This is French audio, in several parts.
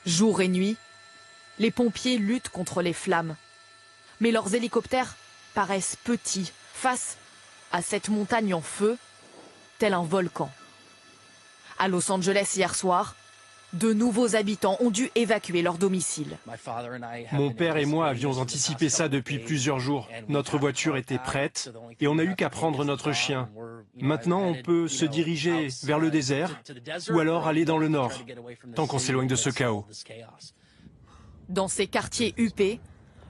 Jour et nuit, les pompiers luttent contre les flammes. Mais leurs hélicoptères paraissent petits face à cette montagne en feu, tel un volcan. À Los Angeles hier soir, de nouveaux habitants ont dû évacuer leur domicile. Mon père et moi avions anticipé ça depuis plusieurs jours. Notre voiture était prête et on n'a eu qu'à prendre notre chien. Maintenant, on peut se diriger vers le désert ou alors aller dans le nord, tant qu'on s'éloigne de ce chaos. Dans ces quartiers huppés,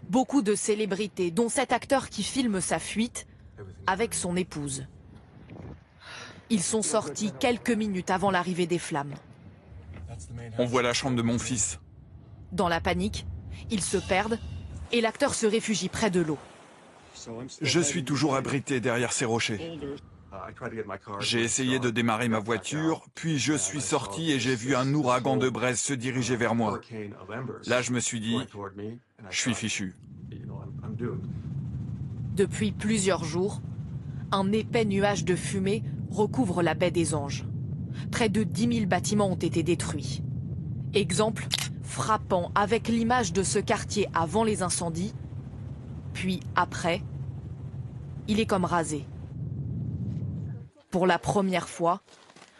beaucoup de célébrités, dont cet acteur qui filme sa fuite avec son épouse. Ils sont sortis quelques minutes avant l'arrivée des flammes. On voit la chambre de mon fils. Dans la panique, ils se perdent et l'acteur se réfugie près de l'eau. Je suis toujours abrité derrière ces rochers. J'ai essayé de démarrer ma voiture, puis je suis sorti et j'ai vu un ouragan de braise se diriger vers moi. Là, je me suis dit, je suis fichu. Depuis plusieurs jours, un épais nuage de fumée recouvre la baie des Anges. Près de 10 000 bâtiments ont été détruits. Exemple frappant avec l'image de ce quartier avant les incendies, puis après, il est comme rasé. Pour la première fois,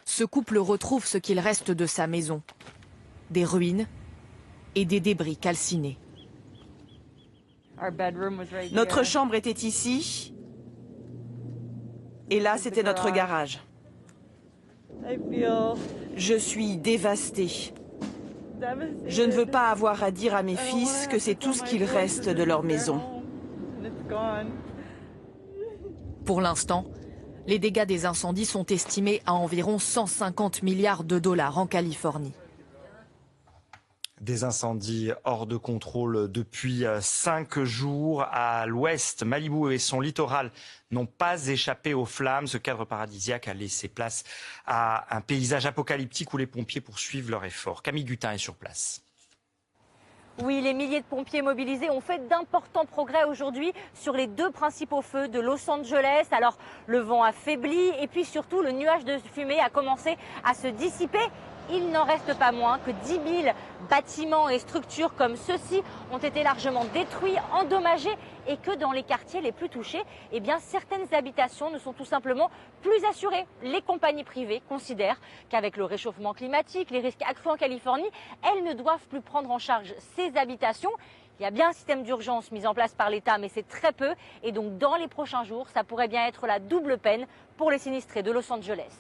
ce couple retrouve ce qu'il reste de sa maison, des ruines et des débris calcinés. Notre chambre était ici, et là c'était notre garage. Je suis dévastée. Je ne veux pas avoir à dire à mes fils que c'est tout ce qu'il reste de leur maison. Pour l'instant, les dégâts des incendies sont estimés à environ 150 milliards de dollars en Californie. Des incendies hors de contrôle depuis 5 jours à l'ouest. Malibu et son littoral n'ont pas échappé aux flammes. Ce cadre paradisiaque a laissé place à un paysage apocalyptique où les pompiers poursuivent leur effort. Camille Gutin est sur place. Oui, les milliers de pompiers mobilisés ont fait d'importants progrès aujourd'hui sur les 2 principaux feux de Los Angeles. Alors, le vent a faibli et puis surtout, le nuage de fumée a commencé à se dissiper. Il n'en reste pas moins que 10 000 bâtiments et structures comme ceux-ci ont été largement détruits, endommagés et que dans les quartiers les plus touchés, eh bien, certaines habitations ne sont tout simplement plus assurées. Les compagnies privées considèrent qu'avec le réchauffement climatique, les risques accrus en Californie, elles ne doivent plus prendre en charge ces habitations. Il y a bien un système d'urgence mis en place par l'État, mais c'est très peu. Et donc, dans les prochains jours, ça pourrait bien être la double peine pour les sinistrés de Los Angeles.